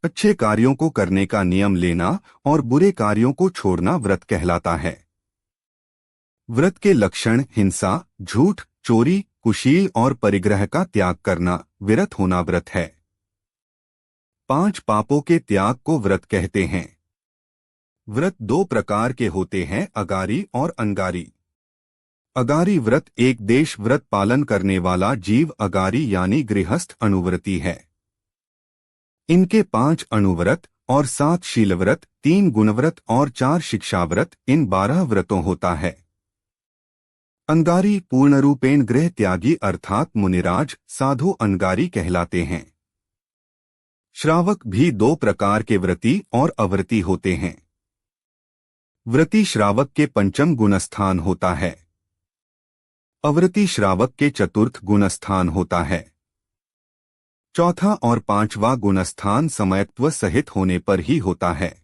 अच्छे कार्यों को करने का नियम लेना और बुरे कार्यों को छोड़ना व्रत कहलाता है। व्रत के लक्षण हिंसा, झूठ, चोरी, कुशील और परिग्रह का त्याग करना विरत होना व्रत है। 5 पापों के त्याग को व्रत कहते हैं। व्रत 2 प्रकार के होते हैं, अगारी और अंगारी। अगारी व्रत एक देश व्रत पालन करने वाला जीव अगारी यानी गृहस्थ अनुव्रती है। इनके 5 अणुव्रत और 7 शीलव्रत, 3 गुणव्रत और 4 शिक्षाव्रत, इन 12 व्रतों होता है। अंगारी पूर्णरूपेण गृह त्यागी अर्थात मुनिराज साधु अंगारी कहलाते हैं। श्रावक भी 2 प्रकार के व्रती और अव्रती होते हैं। व्रती श्रावक के 5म गुणस्थान होता है। अव्रती श्रावक के 4th गुणस्थान होता है। 4था और 5वां गुणस्थान समयत्व सहित होने पर ही होता है।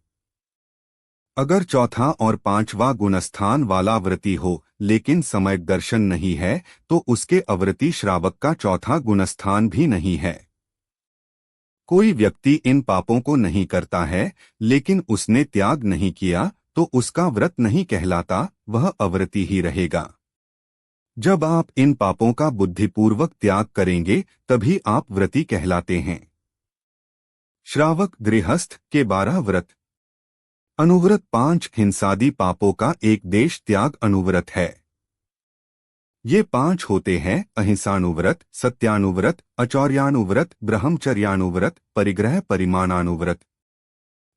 अगर 4था और 5वां गुणस्थान वाला व्रती हो लेकिन सम्यक दर्शन नहीं है तो उसके अव्रती श्रावक का 4था गुणस्थान भी नहीं है। कोई व्यक्ति इन पापों को नहीं करता है लेकिन उसने त्याग नहीं किया तो उसका व्रत नहीं कहलाता, वह अव्रती ही रहेगा। जब आप इन पापों का बुद्धिपूर्वक त्याग करेंगे तभी आप व्रती कहलाते हैं। श्रावक गृहस्थ के 12 व्रत। अनुव्रत 5 हिंसादि पापों का एक देश त्याग अनुव्रत है। ये 5 होते हैं, अहिंसानुव्रत, सत्यानुव्रत, अचौर्यानुव्रत, ब्रह्मचर्यानुव्रत, परिग्रह परिमाणानुव्रत।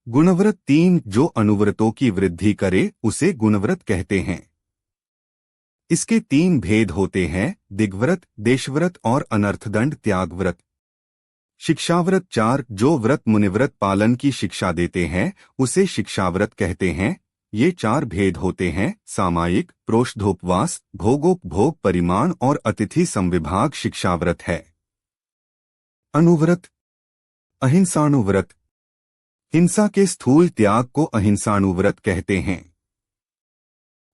गुणव्रत 3 जो अनुव्रतों की वृद्धि करे उसे गुणव्रत कहते हैं। इसके 3 भेद होते हैं, दिग्व्रत, देशव्रत और अनर्थदंड त्याग व्रत। शिक्षाव्रत 4 जो व्रत मुनिव्रत पालन की शिक्षा देते हैं उसे शिक्षाव्रत कहते हैं। ये 4 भेद होते हैं, सामायिक, प्रोष्ठोपवास, भोगोपभोग परिमाण और अतिथि संविभाग शिक्षाव्रत है। अनुव्रत। अहिंसानुव्रत। हिंसा के स्थूल त्याग को अहिंसानुव्रत कहते हैं।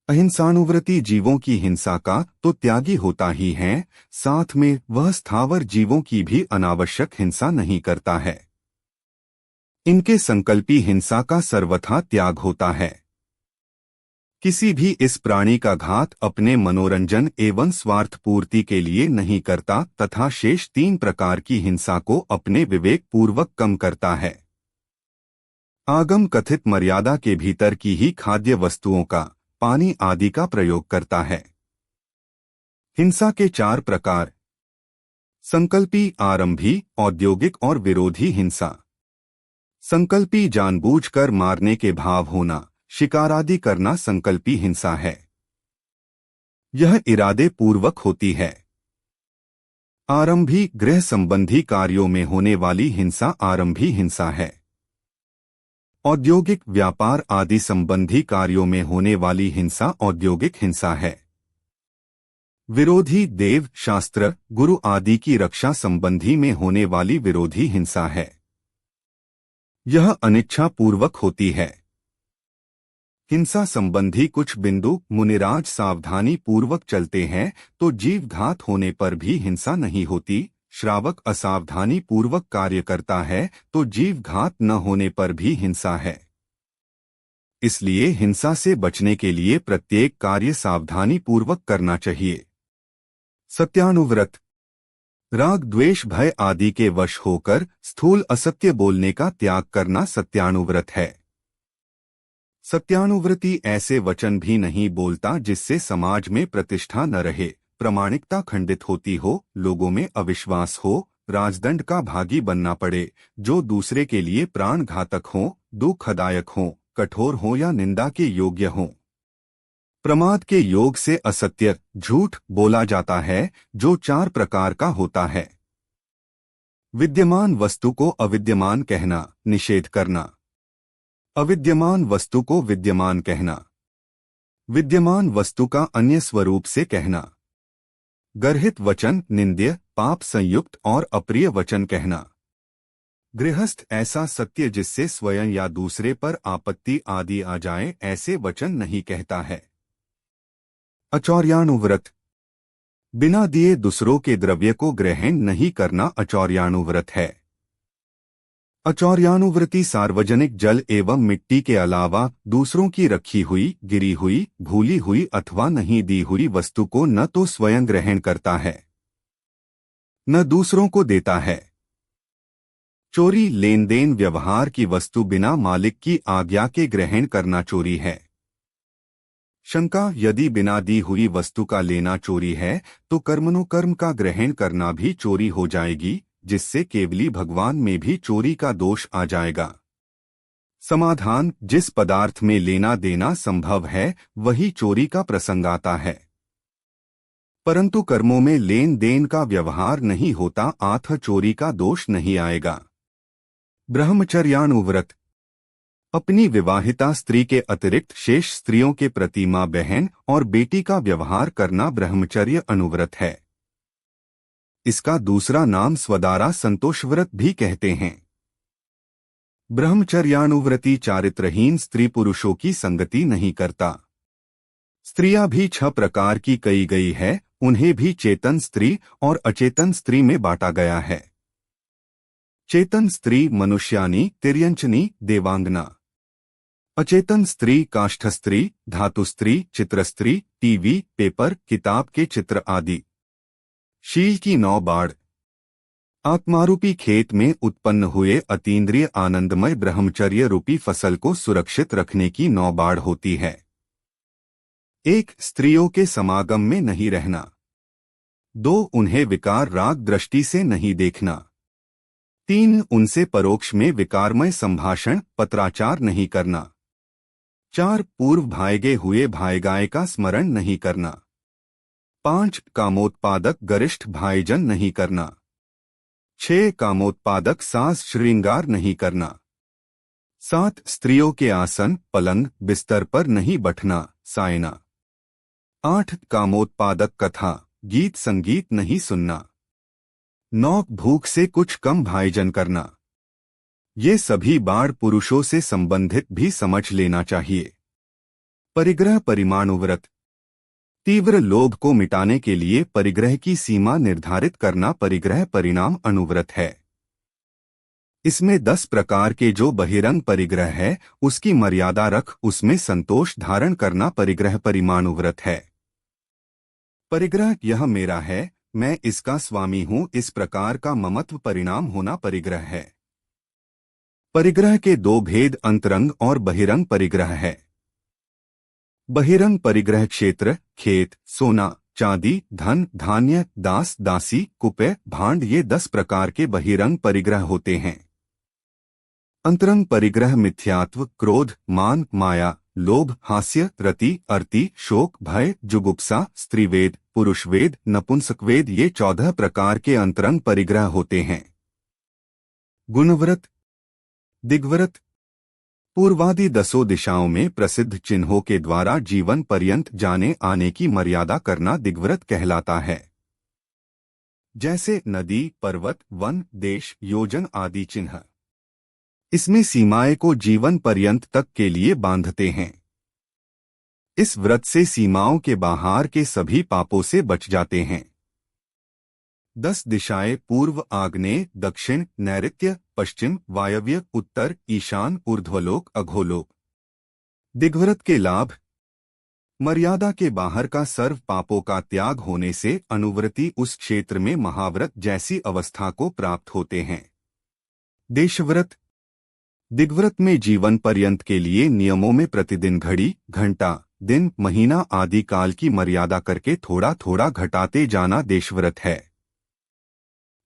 अहिंसानुव्रती जीवों की हिंसा का तो त्यागी होता ही है, साथ में वह स्थावर जीवों की भी अनावश्यक हिंसा नहीं करता है। इनके संकल्पी हिंसा का सर्वथा त्याग होता है। किसी भी इस प्राणी का घात अपने मनोरंजन एवं स्वार्थ पूर्ति के लिए नहीं करता तथा शेष 3 प्रकार की हिंसा को अपने विवेक पूर्वक कम करता है। आगम कथित मर्यादा के भीतर की ही खाद्य वस्तुओं का, पानी आदि का प्रयोग करता है। हिंसा के 4 प्रकार। संकल्पी, आरंभी, औद्योगिक और विरोधी हिंसा। संकल्पी जानबूझकर मारने के भाव होना, शिकार आदि करना संकल्पी हिंसा है। यह इरादे पूर्वक होती है। आरंभी गृह संबंधी कार्यों में होने वाली हिंसा आरंभी हिंसा है। औद्योगिक व्यापार आदि संबंधी कार्यों में होने वाली हिंसा औद्योगिक हिंसा है। विरोधी देव, शास्त्र, गुरु आदि की रक्षा संबंधी में होने वाली विरोधी हिंसा है। यह अनिच्छा पूर्वक होती है। हिंसा संबंधी कुछ बिंदु मुनिराज सावधानी पूर्वक चलते हैं तो जीवघात होने पर भी हिंसा नहीं होती। श्रावक असावधानी पूर्वक कार्य करता है तो जीवघात न होने पर भी हिंसा है। इसलिए हिंसा से बचने के लिए प्रत्येक कार्य सावधानी पूर्वक करना चाहिए। सत्यानुव्रत। राग, द्वेष, भय आदि के वश होकर स्थूल असत्य बोलने का त्याग करना सत्यानुव्रत है। सत्यानुव्रती ऐसे वचन भी नहीं बोलता जिससे समाज में प्रतिष्ठा न रहे, प्रामाणिकता खंडित होती हो, लोगों में अविश्वास हो, राजदंड का भागी बनना पड़े, जो दूसरे के लिए प्राण घातक हो, दुखदायक हो, कठोर हो या निंदा के योग्य हो। प्रमाद के योग से असत्य, झूठ बोला जाता है जो 4 प्रकार का होता है। विद्यमान वस्तु को अविद्यमान कहना, निषेध करना। अविद्यमान वस्तु को विद्यमान कहना। विद्यमान वस्तु का अन्य स्वरूप से कहना। गर्हित वचन निंद्य, पाप संयुक्त और अप्रिय वचन कहना। गृहस्थ ऐसा सत्य जिससे स्वयं या दूसरे पर आपत्ति आदि आ जाए ऐसे वचन नहीं कहता है। अचौर्यानुव्रत। बिना दिए दूसरों के द्रव्य को ग्रहण नहीं करना अचौर्यानुव्रत है। अचौर्यानुव्रति सार्वजनिक जल एवं मिट्टी के अलावा दूसरों की रखी हुई, गिरी हुई, भूली हुई अथवा नहीं दी हुई वस्तु को न तो स्वयं ग्रहण करता है न दूसरों को देता है। चोरी लेन देन व्यवहार की वस्तु बिना मालिक की आज्ञा के ग्रहण करना चोरी है। शंका, यदि बिना दी हुई वस्तु का लेना चोरी है तो कर्मणुकर्म का ग्रहण करना भी चोरी हो जाएगी, जिससे केवली भगवान में भी चोरी का दोष आ जाएगा। समाधान, जिस पदार्थ में लेना देना संभव है वही चोरी का प्रसंग आता है, परंतु कर्मों में लेन देन का व्यवहार नहीं होता अतः चोरी का दोष नहीं आएगा। ब्रह्मचर्यानुव्रत, अपनी विवाहिता स्त्री के अतिरिक्त शेष स्त्रियों के प्रति मां, बहन और बेटी का व्यवहार करना ब्रह्मचर्य अनुव्रत है। इसका दूसरा नाम स्वदारा संतोषव्रत भी कहते हैं। ब्रह्मचर्यानुव्रती चारित्रहीन स्त्री पुरुषों की संगति नहीं करता। स्त्रियां भी 6 प्रकार की कही गई है, उन्हें भी चेतन स्त्री और अचेतन स्त्री में बांटा गया है। चेतन स्त्री मनुष्यानी, तिर्यंचनी, देवांगना। अचेतन स्त्री काष्ठ स्त्री, धातु स्त्री, चित्र स्त्री, टीवी, पेपर, किताब के चित्र आदि। शील की 9 बाढ़। आत्मारूपी खेत में उत्पन्न हुए अतीन्द्रिय आनंदमय ब्रह्मचर्य रूपी फसल को सुरक्षित रखने की 9 बाढ़ होती है। 1. स्त्रियों के समागम में नहीं रहना। 2. उन्हें विकार राग दृष्टि से नहीं देखना। 3. उनसे परोक्ष में विकारमय संभाषण, पत्राचार नहीं करना। 4. पूर्व भागे हुए भाईगाय का स्मरण नहीं करना। 5. कामोत्पादक गरिष्ठ भाईजन नहीं करना। 6. कामोत्पादक सास श्रृंगार नहीं करना। 7. स्त्रियों के आसन, पलंग, बिस्तर पर नहीं बैठना, सायना। 8. कामोत्पादक कथा, गीत संगीत नहीं सुनना। 9. भूख से कुछ कम भाईजन करना। ये सभी बाढ़ पुरुषों से संबंधित भी समझ लेना चाहिए। परिग्रह परिमाणुव्रत, तीव्र लोभ को मिटाने के लिए परिग्रह की सीमा निर्धारित करना परिग्रह परिणाम अनुव्रत है। इसमें 10 प्रकार के जो बहिरंग परिग्रह है उसकी मर्यादा रख उसमें संतोष धारण करना परिग्रह परिमाणुव्रत है। परिग्रह यह मेरा है, मैं इसका स्वामी हूं, इस प्रकार का ममत्व परिणाम होना परिग्रह है। परिग्रह के 2 भेद अंतरंग और बहिरंग परिग्रह है। बहिरंग परिग्रह क्षेत्र, खेत, सोना, चांदी, धन, धान्य, दास, दासी, कुपे, भांड, ये 10 प्रकार के बहिरंग परिग्रह होते हैं। अंतरंग परिग्रह मिथ्यात्व, क्रोध, मान, माया, लोभ, हास्य, रति, अर्ति, शोक, भय, जुगुप्सा, स्त्रीवेद, पुरुषवेद, नपुंसकवेद, ये 14 प्रकार के अंतरंग परिग्रह होते हैं। गुणव्रत, दिग्व्रत, पूर्वादि 10 दिशाओं में प्रसिद्ध चिन्हों के द्वारा जीवन पर्यंत जाने आने की मर्यादा करना दिग्व्रत कहलाता है। जैसे नदी, पर्वत, वन, देश, योजन आदि चिन्ह। इसमें सीमाएं को जीवन पर्यंत तक के लिए बांधते हैं। इस व्रत से सीमाओं के बाहर के सभी पापों से बच जाते हैं। 10 दिशाएं पूर्व, आग्नेय, दक्षिण, नैऋत्य, पश्चिम, वायव्य, उत्तर, ईशान, ऊर्ध्वलोक, अघोलोक। दिग्व्रत के लाभ, मर्यादा के बाहर का सर्व पापों का त्याग होने से अनुव्रती उस क्षेत्र में महाव्रत जैसी अवस्था को प्राप्त होते हैं। देशव्रत, दिग्व्रत में जीवन पर्यंत के लिए नियमों में प्रतिदिन घड़ी, घंटा, दिन, महीना आदि काल की मर्यादा करके थोड़ा थोड़ा घटाते जाना देशव्रत है।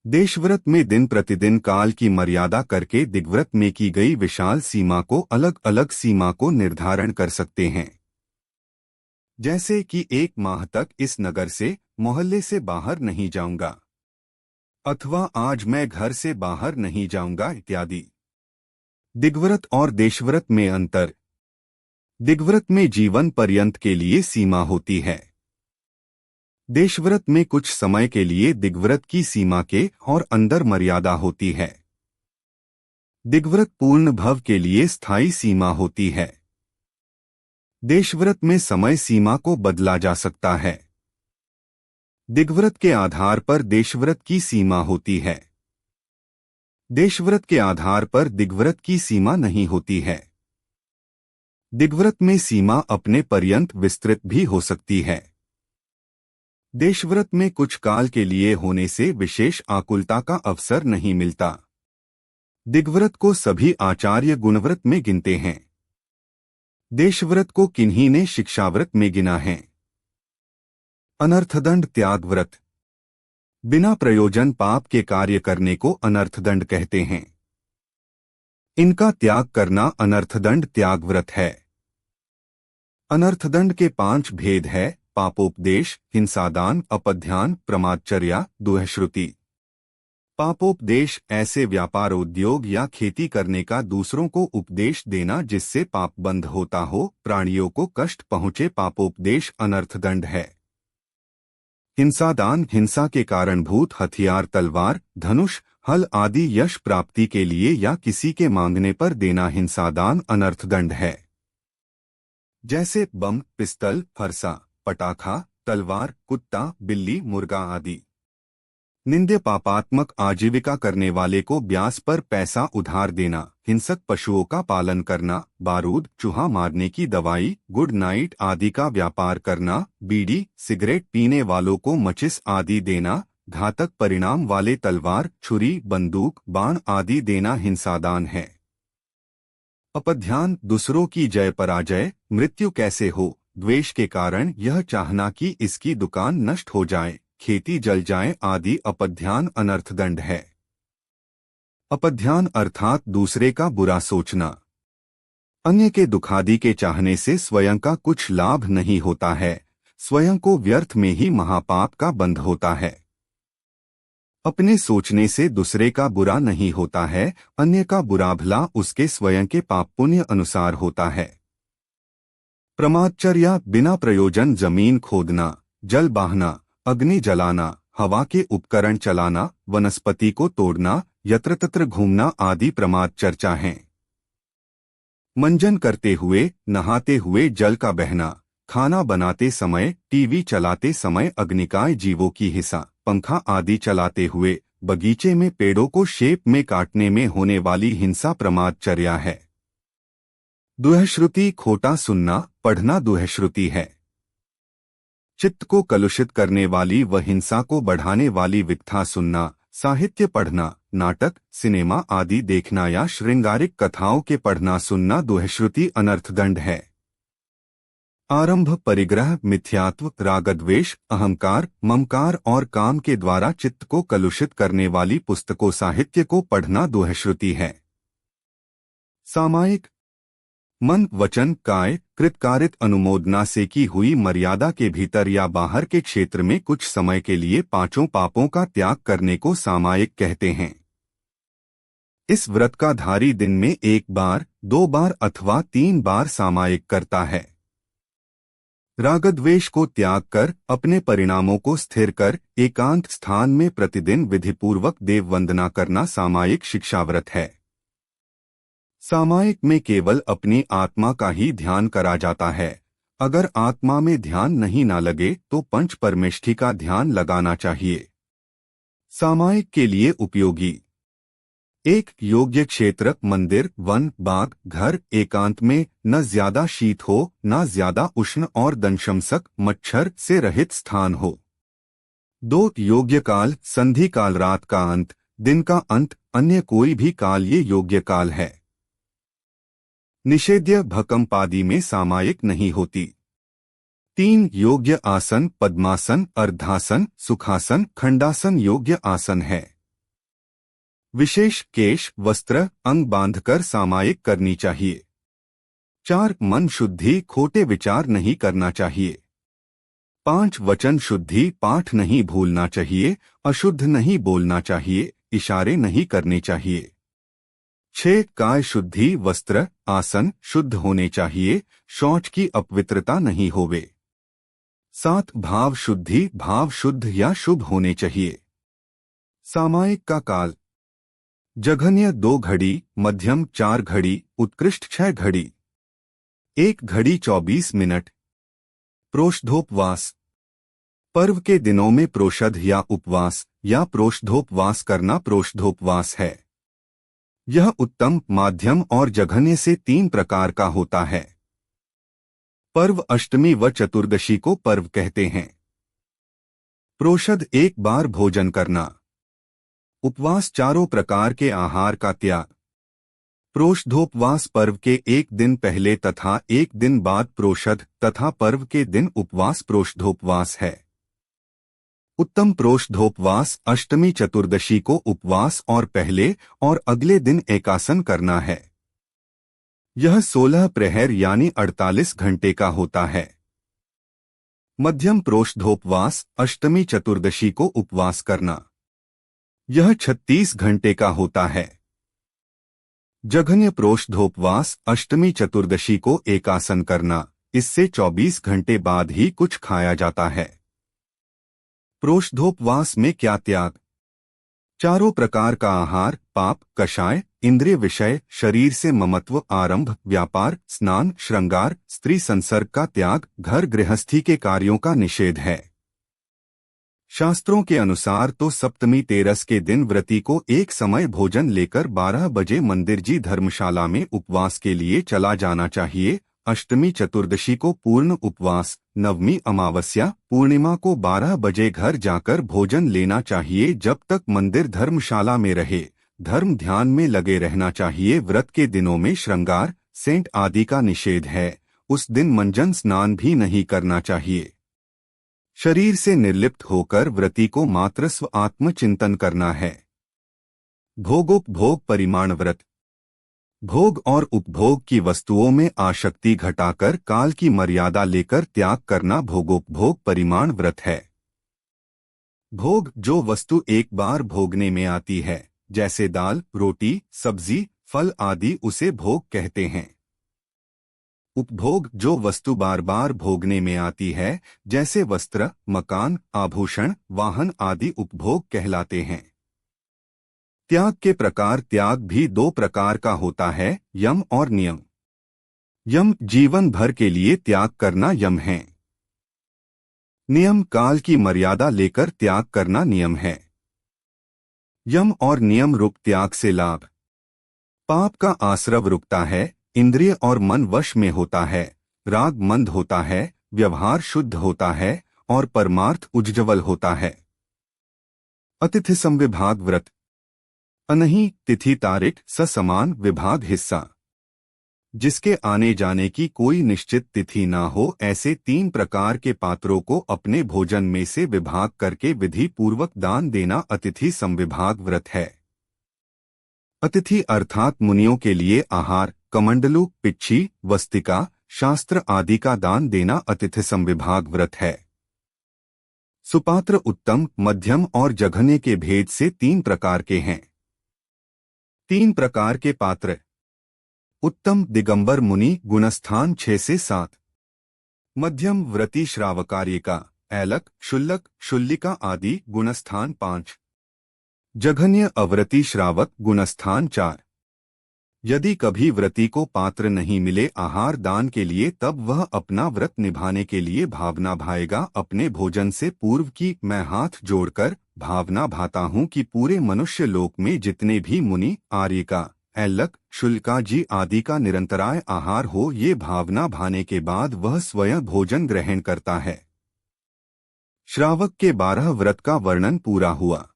देशव्रत में दिन प्रतिदिन काल की मर्यादा करके दिग्व्रत में की गई विशाल सीमा को अलग अलग सीमा को निर्धारण कर सकते हैं। जैसे कि 1 माह तक इस नगर से, मोहल्ले से बाहर नहीं जाऊंगा, अथवा आज मैं घर से बाहर नहीं जाऊंगा इत्यादि। दिग्व्रत और देशव्रत में अंतर, दिग्व्रत में जीवन पर्यंत के लिए सीमा होती है। देशव्रत में कुछ समय के लिए दिग्व्रत की सीमा के और अंदर मर्यादा होती है। दिग्व्रत पूर्ण भव के लिए स्थायी सीमा होती है। देशव्रत में समय सीमा को बदला जा सकता है। दिग्व्रत के आधार पर देशव्रत की सीमा होती है। देशव्रत के आधार पर दिग्व्रत की सीमा नहीं होती है। दिग्व्रत में सीमा अपने पर्यंत विस्तृत भी हो सकती है। देशव्रत में कुछ काल के लिए होने से विशेष आकुलता का अवसर नहीं मिलता। दिग्व्रत को सभी आचार्य गुणव्रत में गिनते हैं। देशव्रत को किन्हीं ने शिक्षाव्रत में गिना है। अनर्थदंड त्याग व्रत। बिना प्रयोजन पाप के कार्य करने को अनर्थदंड कहते हैं। इनका त्याग करना अनर्थदंड त्याग व्रत है। अनर्थदंड के 5 भेद है: पापोपदेश, हिंसादान, अपध्यान, प्रमादचर्या, दुहश्रुति। पापोपदेश ऐसे व्यापार, उद्योग या खेती करने का दूसरों को उपदेश देना जिससे पाप बंद होता हो, प्राणियों को कष्ट पहुँचे, पापोपदेश अनर्थदंड है। हिंसादान, हिंसा के कारणभूत हथियार, तलवार, धनुष, हल आदि यश प्राप्ति के लिए या किसी के मांगने पर देना हिंसादान अनर्थदंड है। जैसे बम, पिस्तल, फरसा, पटाखा, तलवार, कुत्ता, बिल्ली, मुर्गा आदि। निंद्य पापात्मक आजीविका करने वाले को ब्याज पर पैसा उधार देना, हिंसक पशुओं का पालन करना, बारूद, चूहा मारने की दवाई, गुड नाइट आदि का व्यापार करना, बीड़ी, सिगरेट पीने वालों को मचिस आदि देना, घातक परिणाम वाले तलवार, छुरी, बंदूक, बाण आदि देना हिंसादान है। अपध्यान, दूसरों की जय पराजय, मृत्यु कैसे हो, द्वेष के कारण यह चाहना कि इसकी दुकान नष्ट हो जाए, खेती जल जाए आदि अपध्यान अनर्थदंड है। अपध्यान अर्थात दूसरे का बुरा सोचना। अन्य के दुखादि के चाहने से स्वयं का कुछ लाभ नहीं होता है, स्वयं को व्यर्थ में ही महापाप का बंध होता है। अपने सोचने से दूसरे का बुरा नहीं होता है, अन्य का बुरा भला उसके स्वयं के पाप पुण्य अनुसार होता है। प्रमादचर्या, बिना प्रयोजन जमीन खोदना, जल बहाना, अग्नि जलाना, हवा के उपकरण चलाना, वनस्पति को तोड़ना, यत्र तत्र घूमना आदि प्रमादचर्या हैं। मंजन करते हुए, नहाते हुए जल का बहना, खाना बनाते समय, टीवी चलाते समय अग्निकाय जीवों की हिंसा, पंखा आदि चलाते हुए, बगीचे में पेड़ों को शेप में काटने में होने वाली हिंसा प्रमादचर्या है। दुहश्रुति, खोटा सुनना, पढ़ना दुहश्रुति है। चित्त को कलुषित करने वाली व हिंसा को बढ़ाने वाली विकथा सुनना, साहित्य पढ़ना, नाटक, सिनेमा आदि देखना या श्रृंगारिक कथाओं के पढ़ना सुनना दुहश्रुति अनर्थदंड है। आरंभ, परिग्रह, मिथ्यात्व, रागद्वेष, अहंकार, ममकार और काम के द्वारा चित्त को कलुषित करने वाली पुस्तकों, साहित्य को पढ़ना दुहश्रुति है। सामायिक, मन, वचन, काय, कृतकारित अनुमोदना से की हुई मर्यादा के भीतर या बाहर के क्षेत्र में कुछ समय के लिए 5 पापों का त्याग करने को सामायिक कहते हैं। इस व्रत का धारी दिन में 1 बार, 2 बार अथवा 3 बार सामायिक करता है। रागद्वेष को त्याग कर अपने परिणामों को स्थिर कर एकांत स्थान में प्रतिदिन विधिपूर्वक देव वंदना करना सामायिक शिक्षाव्रत है। सामायिक में केवल अपनी आत्मा का ही ध्यान करा जाता है। अगर आत्मा में ध्यान नहीं ना लगे तो पंच परमेष्ठी का ध्यान लगाना चाहिए। सामायिक के लिए उपयोगी: 1 योग्य क्षेत्र, मंदिर, वन, बाग, घर, एकांत में न ज्यादा शीत हो न ज्यादा उष्ण और दंशमसक मच्छर से रहित स्थान हो। 2 योग्य काल, संधि काल, रात का अंत, दिन का अंत, अन्य कोई भी काल ये योग्य काल है। निषेध्य भकंपादि में सामायिक नहीं होती। 3 योग्य आसन, पद्मासन, अर्धासन, सुखासन, खंडासन योग्य आसन है। विशेष केश, वस्त्र, अंग बांधकर सामायिक करनी चाहिए। 4 मन शुद्धि, खोटे विचार नहीं करना चाहिए। 5 वचन शुद्धि, पाठ नहीं भूलना चाहिए, अशुद्ध नहीं बोलना चाहिए, इशारे नहीं करने चाहिए। 6 काय शुद्धि, वस्त्र, आसन शुद्ध होने चाहिए, शौच की अपवित्रता नहीं होवे। 7 भाव शुद्धि, भाव शुद्ध या शुभ होने चाहिए। सामायिक का काल: जघन्य 2 घड़ी, मध्यम 4 घड़ी, उत्कृष्ट 6 घड़ी। 1 घड़ी 24 मिनट। प्रोष्धोपवास: पर्व के दिनों में प्रोषध या उपवास या प्रोषधोपवास करना प्रोषधोपवास है। यह उत्तम, माध्यम और जघन्य से 3 प्रकार का होता है। पर्व अष्टमी व चतुर्दशी को पर्व कहते हैं। प्रोषध एक बार भोजन करना। उपवास चारों प्रकार के आहार का त्याग। प्रोषधोपवास पर्व के एक दिन पहले तथा एक दिन बाद प्रोषध तथा पर्व के दिन उपवास प्रोषधोपवास है। उत्तम प्रोषधोपवास अष्टमी चतुर्दशी को उपवास और पहले और अगले दिन एकासन करना है। यह 16 प्रहर यानी 48 घंटे का होता है। मध्यम प्रोषधोपवास अष्टमी चतुर्दशी को उपवास करना। यह 36 घंटे का होता है। जघन्य प्रोषधोपवास अष्टमी चतुर्दशी को एकासन करना, इससे 24 घंटे बाद ही कुछ खाया जाता है। प्रोषधोपवास में क्या त्याग? चारों प्रकार का आहार, पाप, कषाय, इंद्रिय विषय, शरीर से ममत्व, आरंभ, व्यापार, स्नान, श्रृंगार, स्त्री संसर्ग का त्याग, घर गृहस्थी के कार्यों का निषेध है। शास्त्रों के अनुसार तो सप्तमी तेरस के दिन व्रती को एक समय भोजन लेकर 12 बजे मंदिर जी धर्मशाला में उपवास के लिए चला जाना चाहिए। अष्टमी चतुर्दशी को पूर्ण उपवास, नवमी अमावस्या, पूर्णिमा को 12 बजे घर जाकर भोजन लेना चाहिए जब तक मंदिर धर्मशाला में रहे। धर्म ध्यान में लगे रहना चाहिए। व्रत के दिनों में श्रृंगार, सेंट आदि का निषेध है। उस दिन मंजन स्नान भी नहीं करना चाहिए। शरीर से निर्लिप्त होकर व्रती को मात्र स्व आत्मचिंतन करना है। भोगोपभोग परिमाण व्रत। भोग और उपभोग की वस्तुओं में आसक्ति घटाकर काल की मर्यादा लेकर त्याग करना भोगोपभोग परिमाण व्रत है। भोग जो वस्तु एक बार भोगने में आती है, जैसे दाल, रोटी, सब्जी, फल आदि, उसे भोग कहते हैं। उपभोग जो वस्तु बार बार भोगने में आती है, जैसे वस्त्र, मकान, आभूषण, वाहन आदि उपभोग कहलाते हैं। त्याग के प्रकार। त्याग भी 2 प्रकार का होता है, यम और नियम। यम जीवन भर के लिए त्याग करना यम है। नियम काल की मर्यादा लेकर त्याग करना नियम है। यम और नियम रूप त्याग से लाभ। पाप का आश्रव रुकता है, इंद्रिय और मन वश में होता है, राग मंद होता है, व्यवहार शुद्ध होता है और परमार्थ उज्ज्वल होता है। अतिथि समविभाग व्रत। अनही तिथि तारीख स समान विभाग हिस्सा। जिसके आने जाने की कोई निश्चित तिथि ना हो, ऐसे 3 प्रकार के पात्रों को अपने भोजन में से विभाग करके विधि पूर्वक दान देना अतिथि समविभाग व्रत है। अतिथि अर्थात मुनियों के लिए आहार, कमंडलू, पिच्छी, वस्तिका, शास्त्र आदि का दान देना अतिथि समविभाग व्रत है। सुपात्र उत्तम, मध्यम और जघन्य के भेद से 3 प्रकार के हैं। 3 प्रकार के पात्र। उत्तम दिगंबर मुनि, गुणस्थान 6 से 7। मध्यम व्रती श्रावकार्यिका, ऐलक, शुल्लक, शुल्लिका आदि, गुणस्थान 5। जघन्य अव्रती श्रावक, गुणस्थान 4। यदि कभी व्रती को पात्र नहीं मिले आहार दान के लिए, तब वह अपना व्रत निभाने के लिए भावना भाएगा। अपने भोजन से पूर्व की मैं हाथ जोड़कर भावना भाता हूँ कि पूरे मनुष्य लोक में जितने भी मुनि, आर्यिका, ऐलक, शुल्का जी आदि का निरंतराय आहार हो, ये भावना भाने के बाद वह स्वयं भोजन ग्रहण करता है। श्रावक के 12 व्रत का वर्णन पूरा हुआ।